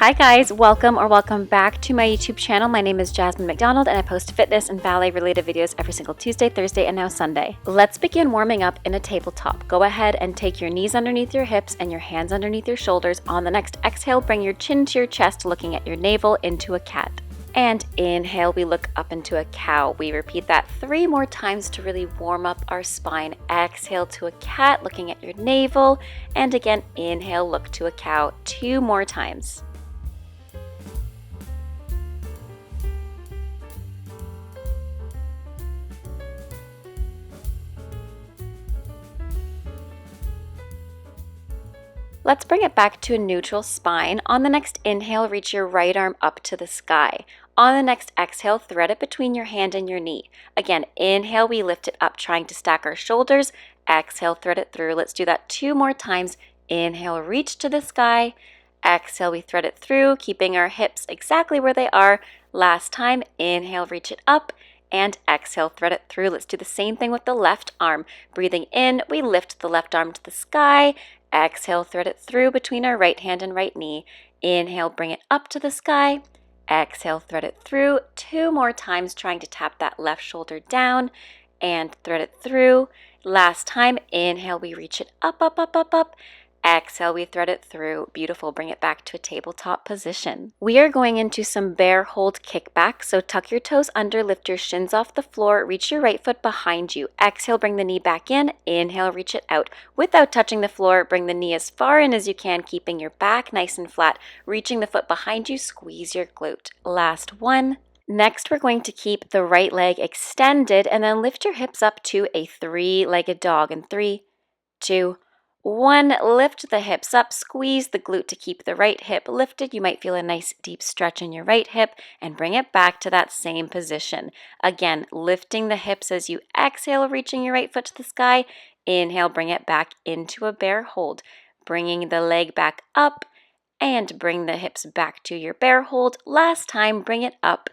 Hi guys, welcome back to my YouTube channel. My name is Jasmine McDonald and I post fitness and ballet related videos every single Tuesday, Thursday, and now Sunday. Let's begin warming up in a tabletop. Go ahead and take your knees underneath your hips and your hands underneath your shoulders. On the next exhale, bring your chin to your chest, looking at your navel into a cat. And inhale, we look up into a cow. We repeat that 3 more times to really warm up our spine. Exhale to a cat, looking at your navel. And again, inhale, look to a cow 2 more times. Let's bring it back to a neutral spine. On the next inhale, reach your right arm up to the sky. On the next exhale, thread it between your hand and your knee. Again, inhale, we lift it up, trying to stack our shoulders. Exhale, thread it through. Let's do that 2 more times. Inhale, reach to the sky. Exhale, we thread it through, keeping our hips exactly where they are. Last time, inhale, reach it up. And exhale, thread it through. Let's do the same thing with the left arm. Breathing in, we lift the left arm to the sky. Exhale, thread it through between our right hand and right knee. Inhale, bring it up to the sky. Exhale, thread it through 2 more times, trying to tap that left shoulder down and thread it through. Last time, inhale, we reach it up, up, up, up, up. Exhale, we thread it through. Beautiful. Bring it back to a tabletop position. We are going into some bear hold kickback. So tuck your toes under, lift your shins off the floor, reach your right foot behind you. Exhale, bring the knee back in. Inhale, reach it out. Without touching the floor, bring the knee as far in as you can, keeping your back nice and flat. Reaching the foot behind you, squeeze your glute. Last one. Next, we're going to keep the right leg extended and then lift your hips up to a 3-legged dog. In 3, 2, 1, lift the hips up, squeeze the glute to keep the right hip lifted. You might feel a nice deep stretch in your right hip and bring it back to that same position. Again, lifting the hips as you exhale, reaching your right foot to the sky. Inhale, bring it back into a bear hold. Bringing the leg back up and bring the hips back to your bear hold. Last time, bring it up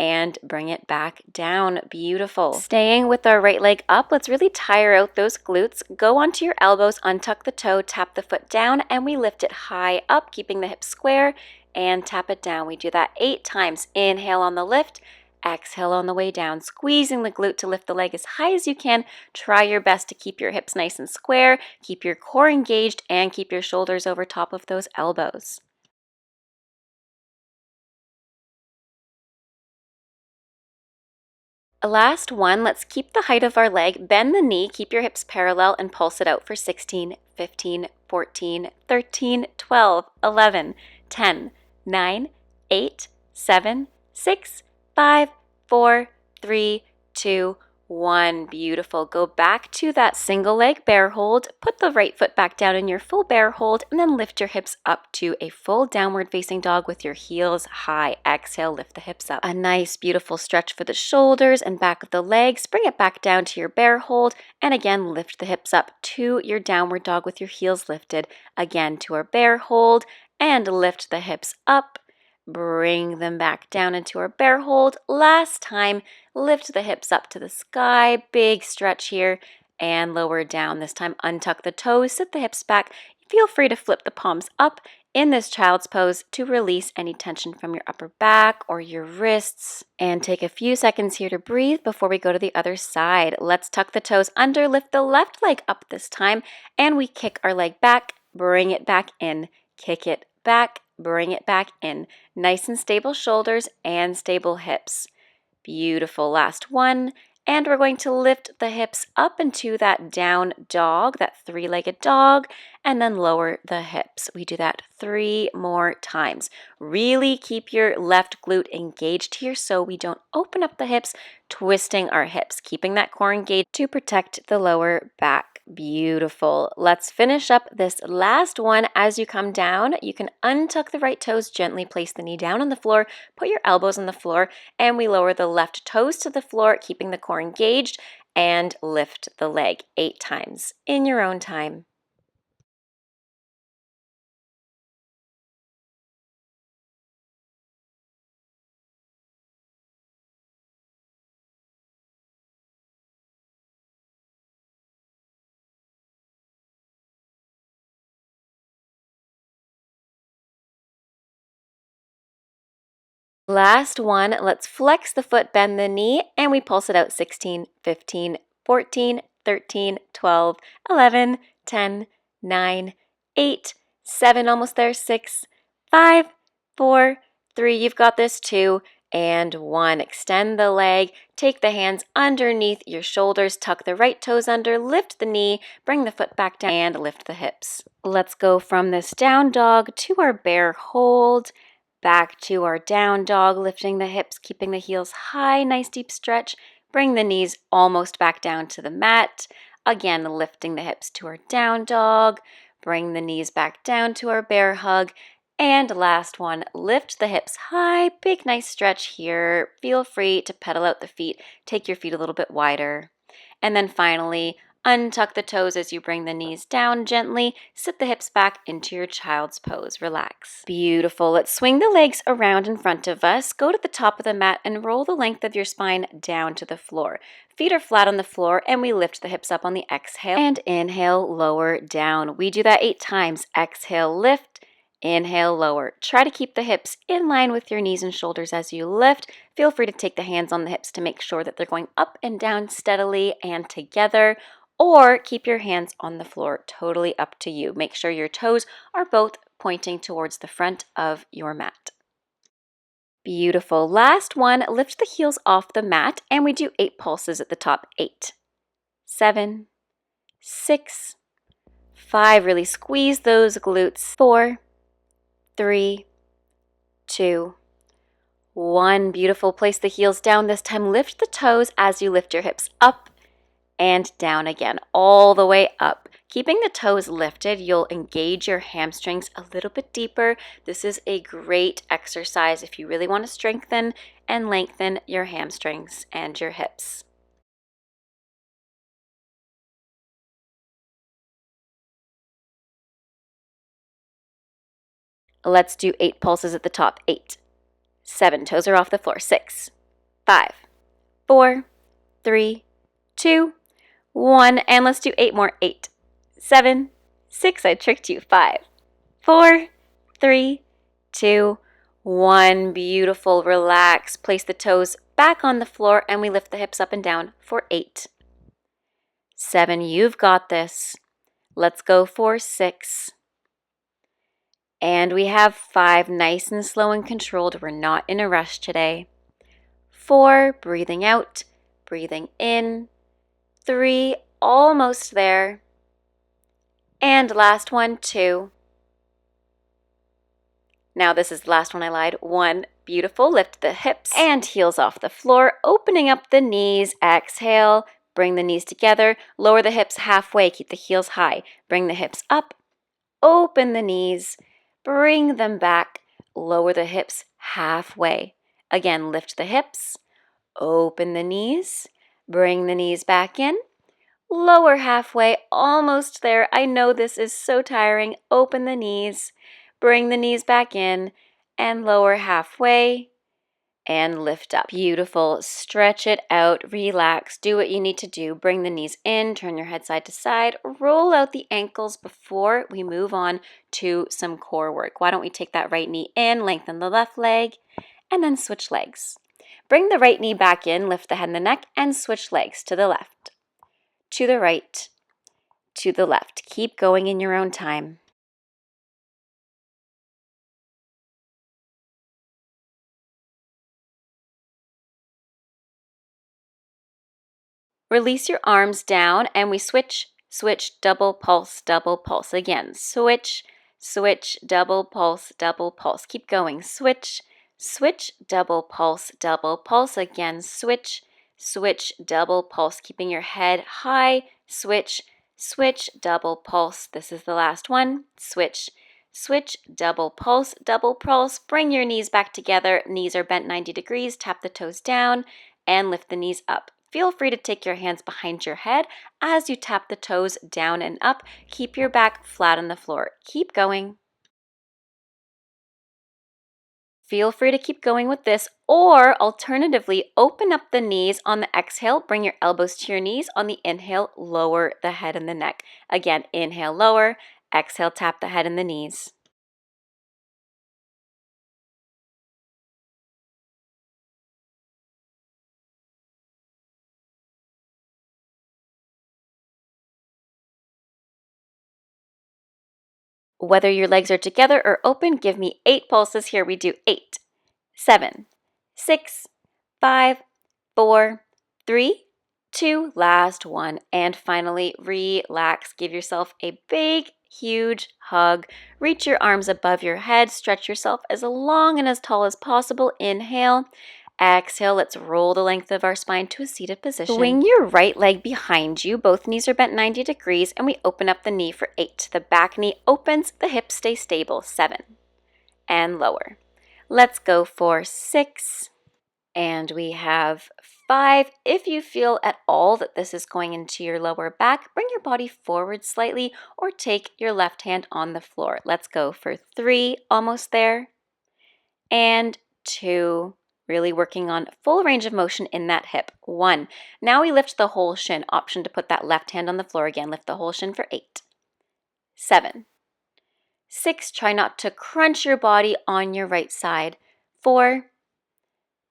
and bring it back down. Beautiful. Staying with our right leg up, let's really tire out those glutes. Go onto your elbows, untuck the toe, tap the foot down, and we lift it high up, keeping the hips square, and tap it down. We do that 8 times. Inhale on the lift, exhale on the way down, squeezing the glute to lift the leg as high as you can. Try your best to keep your hips nice and square, keep your core engaged, and keep your shoulders over top of those elbows. Last one, let's keep the height of our leg, bend the knee, keep your hips parallel, and pulse it out for 16, 15, 14, 13, 12, 11, 10, 9, 8, 7, 6, 5, 4, 3, 2, 1. Beautiful. Go back to that single leg bear hold. Put the right foot back down in your full bear hold and then lift your hips up to a full downward facing dog with your heels high. Exhale, lift the hips up. A nice, beautiful stretch for the shoulders and back of the legs. Bring it back down to your bear hold and again lift the hips up to your downward dog with your heels lifted. Again to our bear hold and lift the hips up. Bring them back down into our bear hold. Last time, lift the hips up to the sky. Big stretch here and lower down. This time, untuck the toes, sit the hips back. Feel free to flip the palms up in this child's pose to release any tension from your upper back or your wrists. And take a few seconds here to breathe before we go to the other side. Let's tuck the toes under, lift the left leg up this time, and we kick our leg back, bring it back in, kick it back, bring it back in. Nice and stable shoulders and stable hips. Beautiful. Last one. And we're going to lift the hips up into that down dog, that 3-legged dog, and then lower the hips. We do that 3 more times. Really keep your left glute engaged here so we don't open up the hips, twisting our hips, keeping that core engaged to protect the lower back. Beautiful. Let's finish up this last one. As you come down, you can untuck the right toes, gently place the knee down on the floor, put your elbows on the floor, and we lower the left toes to the floor, keeping the core engaged, and lift the leg 8 times in your own time. Last one, let's flex the foot, bend the knee, and we pulse it out 16, 15, 14, 13, 12, 11, 10, 9, 8, 7, almost there, 6, 5, 4, 3, you've got this, 2, and 1. Extend the leg, take the hands underneath your shoulders, tuck the right toes under, lift the knee, bring the foot back down, and lift the hips. Let's go from this down dog to our bear hold. Back to our down dog, lifting the hips, keeping the heels high, nice deep stretch. Bring the knees almost back down to the mat. Again, lifting the hips to our down dog. Bring the knees back down to our bear hug. And last one, lift the hips high, big nice stretch here. Feel free to pedal out the feet. Take your feet a little bit wider. And then finally, untuck the toes as you bring the knees down gently. Sit the hips back into your child's pose. Relax. Beautiful. Let's swing the legs around in front of us. Go to the top of the mat and roll the length of your spine down to the floor. Feet are flat on the floor and we lift the hips up on the exhale. And inhale, lower, down. We do that 8 times. Exhale, lift. Inhale, lower. Try to keep the hips in line with your knees and shoulders as you lift. Feel free to take the hands on the hips to make sure that they're going up and down steadily and together, or keep your hands on the floor, totally up to you. Make sure your toes are both pointing towards the front of your mat. Beautiful. Last one, lift the heels off the mat and we do 8 pulses at the top. 8, 7, 6, 5, really squeeze those glutes. 4, 3, 2, 1. Beautiful. Place the heels down. This time lift the toes as you lift your hips up and down again, all the way up. Keeping the toes lifted, you'll engage your hamstrings a little bit deeper. This is a great exercise if you really want to strengthen and lengthen your hamstrings and your hips. Let's do 8 pulses at the top. 8, 7, toes are off the floor. 6, 5, 4, 3, 2, 1, and let's do 8 more. 8, 7, 6, I tricked you. 5, 4, 3, 2, 1. Beautiful. Relax. Place the toes back on the floor and we lift the hips up and down for 8, 7. You've got this. Let's go for 6. And we have 5. Nice and slow and controlled. We're not in a rush today. 4. Breathing out, breathing in. 3. Almost there. And last one, 2. Now this is the last one, I lied. 1. Beautiful. Lift the hips and heels off the floor, opening up the knees. Exhale. Bring the knees together. Lower the hips halfway. Keep the heels high. Bring the hips up. Open the knees. Bring them back. Lower the hips halfway. Again, lift the hips. Open the knees. Bring the knees back in. Lower halfway. Almost there. I know this is so tiring. Open the knees. Bring the knees back in and lower halfway and lift up. Beautiful. Stretch it out. Relax. Do what you need to do. Bring the knees in. Turn your head side to side. Roll out the ankles before we move on to some core work. Why don't we take that right knee in, lengthen the left leg, and then switch legs. Bring the right knee back in, lift the head and the neck, and switch legs to the left, to the right, to the left. Keep going in your own time. Release your arms down and we switch, switch, double pulse, double pulse. Again, switch, switch, double pulse, double pulse. Keep going. Switch, switch, double pulse, double pulse. Again, switch, switch, double pulse. Keeping your head high. Switch, switch, double pulse. This is the last one. Switch, switch, double pulse, double pulse. Bring your knees back together. Knees are bent 90 degrees. Tap the toes down and lift the knees up. Feel free to take your hands behind your head as you tap the toes down and up. Keep your back flat on the floor. Keep going. Feel free to keep going with this, or alternatively, open up the knees on the exhale. Bring your elbows to your knees. On the inhale, lower the head and the neck. Again, inhale, lower. Exhale, tap the head and the knees. Whether your legs are together or open, give me 8 pulses. Here we do 8, 7, 6, 5, 4, 3, 2, last one. And finally, relax. Give yourself a big, huge hug. Reach your arms above your head. Stretch yourself as long and as tall as possible. Inhale. Exhale, let's roll the length of our spine to a seated position. Swing your right leg behind you. Both knees are bent 90 degrees, and we open up the knee for 8. The back knee opens, the hips stay stable. 7. And lower. Let's go for 6. And we have 5. If you feel at all that this is going into your lower back, bring your body forward slightly or take your left hand on the floor. Let's go for 3, almost there. And 2. Really working on full range of motion in that hip. 1. Now we lift the whole shin. Option to put that left hand on the floor again. Lift the whole shin for 8. 7. 6. Try not to crunch your body on your right side. 4.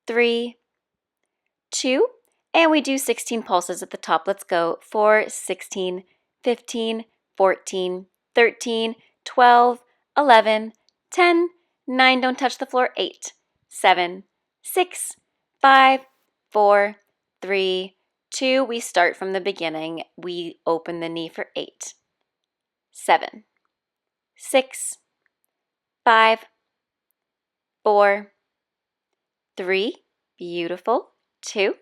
3. 2. And we do 16 pulses at the top. Let's go. 4, 16, 15, 14, 13, 12, 11, 10, 9. Don't touch the floor. 8, 7, 6, 5, 4, 3, 2. We start from the beginning. We open the knee for 8, 7, 6, 5, 4, 3. Beautiful. 2.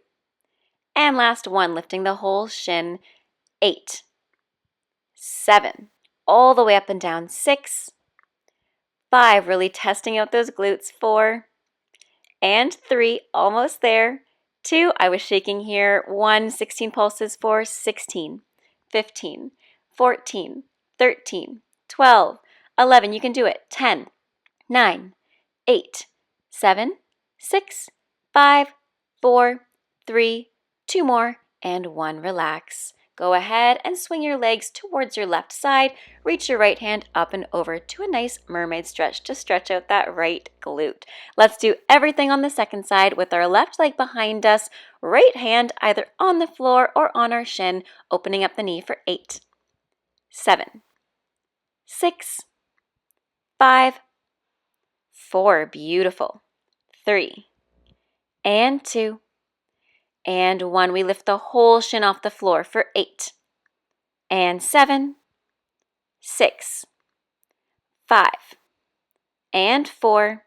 And last one, lifting the whole shin. 8, 7. All the way up and down. 6, 5. Really testing out those glutes. 4. And 3, almost there. 2, I was shaking here. 1, 16 pulses. 4, 16, 15, 14, 13, 12, 11. You can do it. 10, 9, 8, 7, 6, 5, 4, 3, 2 more, and 1. Relax. Go ahead and swing your legs towards your left side. Reach your right hand up and over to a nice mermaid stretch to stretch out that right glute. Let's do everything on the second side with our left leg behind us, right hand either on the floor or on our shin, opening up the knee for 8, 7, 6, 5, 4. Beautiful. 3, and 2, and 1. We lift the whole shin off the floor for 8, and 7, 6, 5, and 4,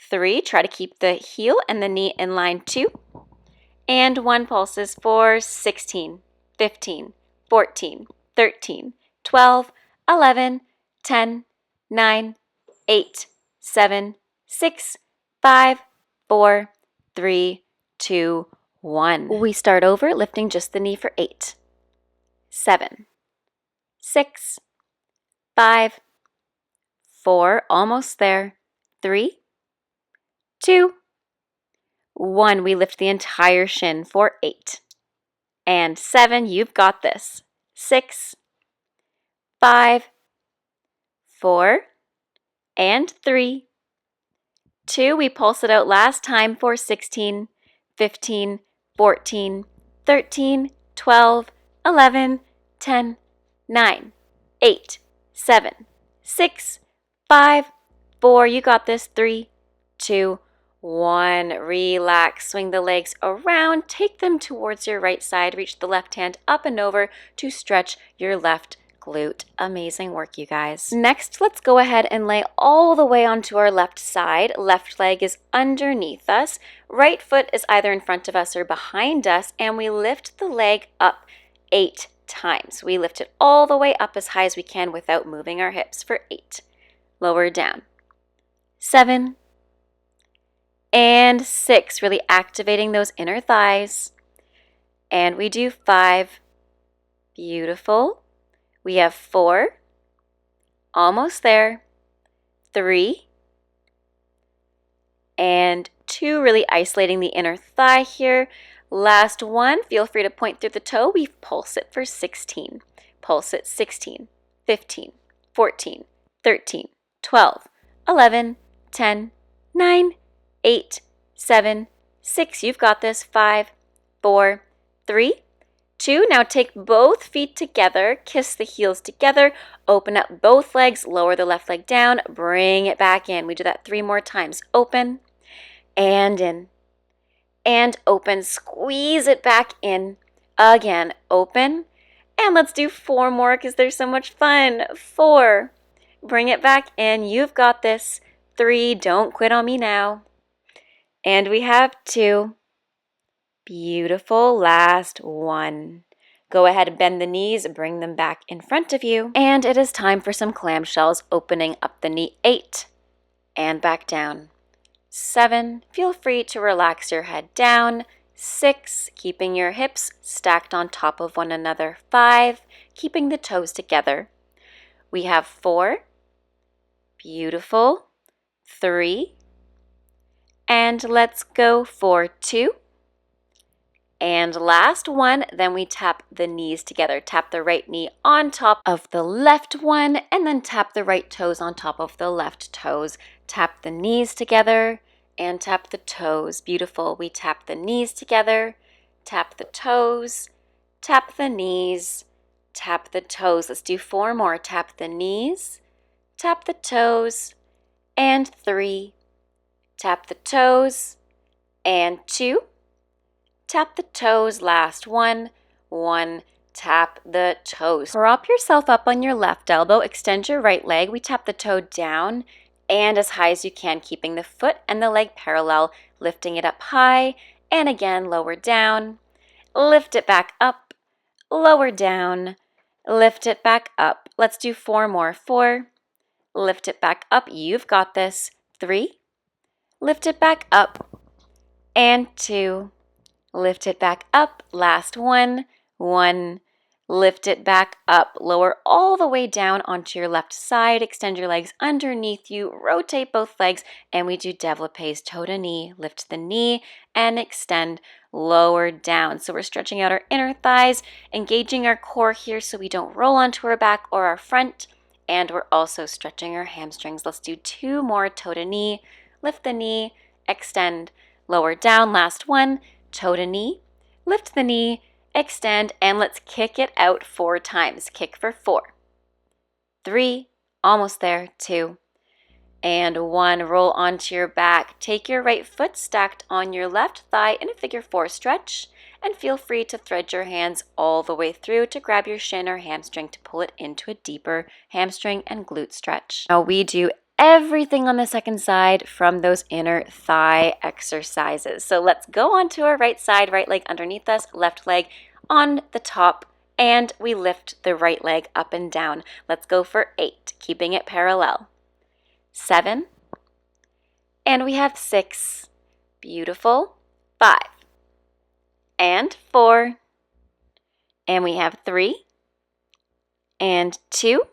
3. Try to keep the heel and the knee in line. 2, and 1. Pulses for 16, 15, 14, 13, 12, 11, 10, 9, 8, 7, 6, 5, 4, 3, 2, 1. We start over, lifting just the knee for 8, 7, 6, 5, 4, almost there, 3, 2, 1. We lift the entire shin for 8, and 7. You've got this. 6, 5, 4, and 3, 2. We pulse it out last time for 16, 15, 14, 13, 12, 11, 10, 9, 8, 7, 6, 5, 4. You got this. 3, 2, 1. Relax. Swing the legs around. Take them towards your right side. Reach the left hand up and over to stretch your left glute. Amazing work, you guys. Next, let's go ahead and lay all the way onto our left side. Left leg is underneath us. Right foot is either in front of us or behind us, and we lift the leg up 8 times. We lift it all the way up as high as we can without moving our hips for 8. Lower down. 7. And 6. Really activating those inner thighs. And we do 5. Beautiful. We have 4, almost there, 3, and 2, really isolating the inner thigh here. Last one, feel free to point through the toe. We pulse it for 16. Pulse it 16, 15, 14, 13, 12, 11, 10, 9, 8, 7, 6. You've got this. 5, 4, 3, 2. Now take both feet together, kiss the heels together, open up both legs, lower the left leg down, bring it back in. We do that 3 more times. Open and in and open. Squeeze it back in. Again, open. And let's do 4 more because they're so much fun. 4. Bring it back in. You've got this. 3. Don't quit on me now. And we have 2. Beautiful. Last 1. Go ahead and bend the knees, bring them back in front of you. And it is time for some clamshells, opening up the knee. 8. And back down. 7. Feel free to relax your head down. 6. Keeping your hips stacked on top of one another. 5. Keeping the toes together. We have 4. Beautiful. 3. And let's go for 2. And last 1, then we tap the knees together. Tap the right knee on top of the left one, and then tap the right toes on top of the left toes. Tap the knees together, and tap the toes. Beautiful. We tap the knees together, tap the toes, tap the knees, tap the toes. Let's do 4 more. Tap the knees, tap the toes, and 3. Tap the toes, and 2. Tap the toes, last 1. 1, tap the toes. Prop yourself up on your left elbow, extend your right leg. We tap the toe down and as high as you can, keeping the foot and the leg parallel, lifting it up high, and again, lower down. Lift it back up, lower down, lift it back up. Let's do 4 more. 4, lift it back up. You've got this. 3, lift it back up, and 2. Lift it back up. Last 1. 1. Lift it back up. Lower all the way down onto your left side. Extend your legs underneath you. Rotate both legs. And we do développés, toe to knee. Lift the knee and extend. Lower down. So we're stretching out our inner thighs, engaging our core here so we don't roll onto our back or our front. And we're also stretching our hamstrings. Let's do 2 more. Toe to knee. Lift the knee. Extend. Lower down. Last 1. Toe to knee, lift the knee, extend, and let's kick it out 4 times. Kick for 4. 3, almost there. 2, and 1. Roll onto your back. Take your right foot stacked on your left thigh in a figure 4 stretch, and feel free to thread your hands all the way through to grab your shin or hamstring to pull it into a deeper hamstring and glute stretch. Now we do everything on the second side from those inner thigh exercises. So let's go on to our right side, right leg underneath us, left leg on the top, and we lift the right leg up and down. Let's go for 8, keeping it parallel. 7, and we have 6. Beautiful. 5, and 4, and we have 3, and 2.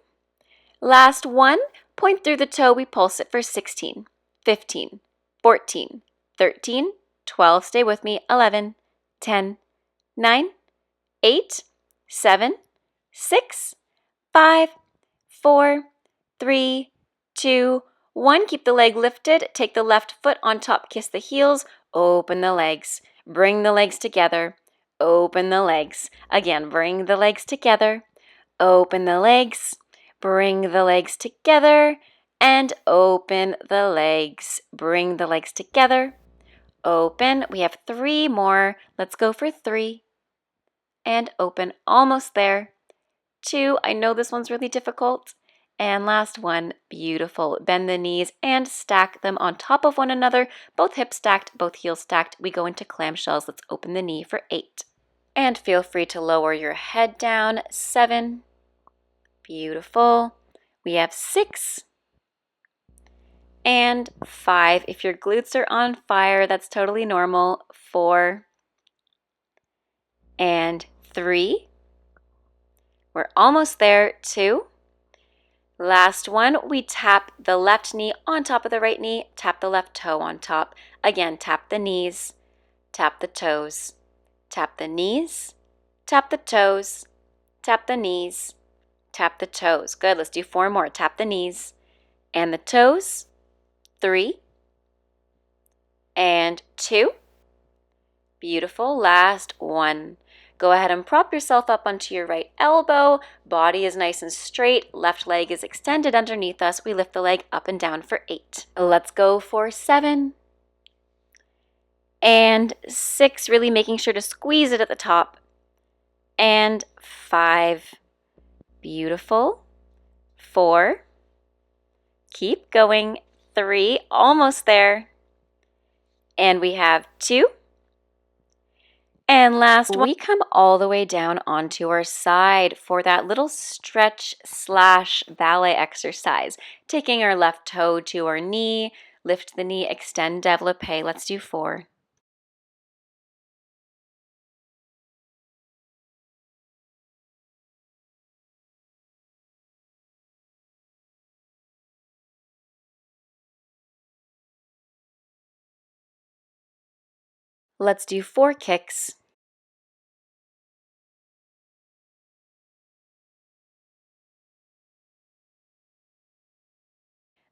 Last 1. Point through the toe, we pulse it for 16, 15, 14, 13, 12, stay with me, 11, 10, 9, 8, 7, 6, 5, 4, 3, 2, 1. Keep the leg lifted, take the left foot on top, kiss the heels, open the legs, bring the legs together, open the legs. Again, bring the legs together, open the legs, bring the legs together, and open the legs. Bring the legs together, open. We have 3 more. Let's go for 3, and open. Almost there. 2, I know this one's really difficult. And last 1, beautiful. Bend the knees and stack them on top of one another. Both hips stacked, both heels stacked. We go into clamshells. Let's open the knee for 8. And feel free to lower your head down. 7. Beautiful. We have 6 and 5. If your glutes are on fire, that's totally normal. 4 and 3. We're almost there. 2. Last 1. We tap the left knee on top of the right knee. Tap the left toe on top. Again, tap the knees. Tap the toes. Tap the knees. Tap the toes. Tap the knees. Tap the toes. Good. Let's do 4 more. Tap the knees and the toes. 3 and 2. Beautiful. Last 1. Go ahead and prop yourself up onto your right elbow. Body is nice and straight. Left leg is extended underneath us. We lift the leg up and down for 8. Let's go for 7 and 6, really making sure to squeeze it at the top. And 5. Beautiful. 4. Keep going. 3. Almost there. And we have 2. And last, we come all the way down onto our side for that little stretch / ballet exercise. Taking our left toe to our knee, lift the knee, extend développé. Let's do 4. Let's do 4 kicks.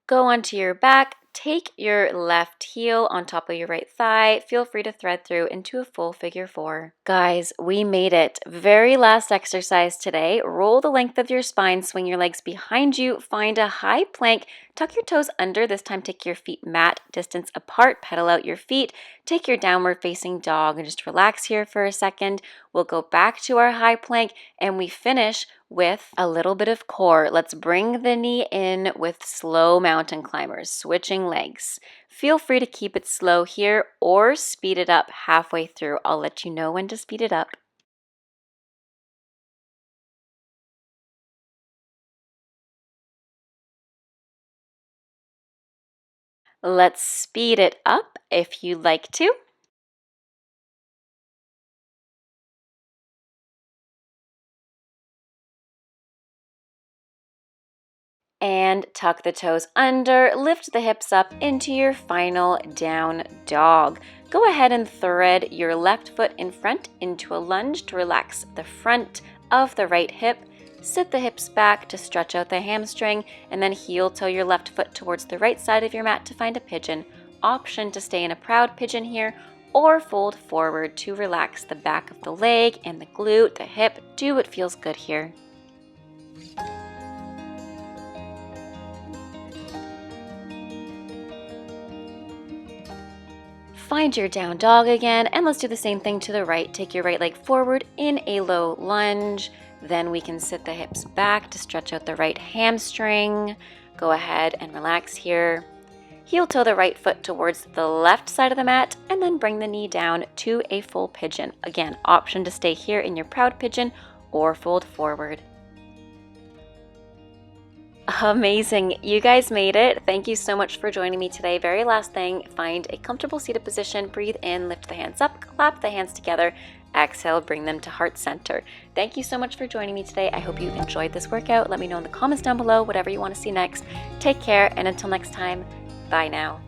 Go onto your back, take your left heel on top of your right thigh. Feel free to thread through into a full figure 4. Guys, we made it. Very last exercise today. Roll the length of your spine, swing your legs behind you, find a high plank, tuck your toes under. This time take your feet mat distance apart, pedal out your feet, take your downward facing dog and just relax here for a second. We'll go back to our high plank and we finish with a little bit of core. Let's bring the knee in with slow mountain climbers, switching legs. Feel free to keep it slow here or speed it up halfway through. I'll let you know when to speed it up. Let's speed it up if you'd like to. And tuck the toes under, lift the hips up into your final down dog. Go ahead and thread your left foot in front into a lunge to relax the front of the right hip. Sit the hips back to stretch out the hamstring, and then heel toe your left foot towards the right side of your mat to find a pigeon. Option to stay in a proud pigeon here, or fold forward to relax the back of the leg and the glute, the hip. Do what feels good here. Find your down dog again, and let's do the same thing to the right. Take your right leg forward in a low lunge. Then we can sit the hips back to stretch out the right hamstring. Go ahead and relax here. Heel toe the right foot towards the left side of the mat, and then bring the knee down to a full pigeon. Again, option to stay here in your proud pigeon or fold forward. Amazing. You guys made it. Thank you so much for joining me today. Very last thing, find a comfortable seated position. Breathe in, lift the hands up, clap the hands together. Exhale, bring them to heart center. Thank you so much for joining me today. I hope you enjoyed this workout. Let me know in the comments down below whatever you want to see next. Take care, and until next time, bye now.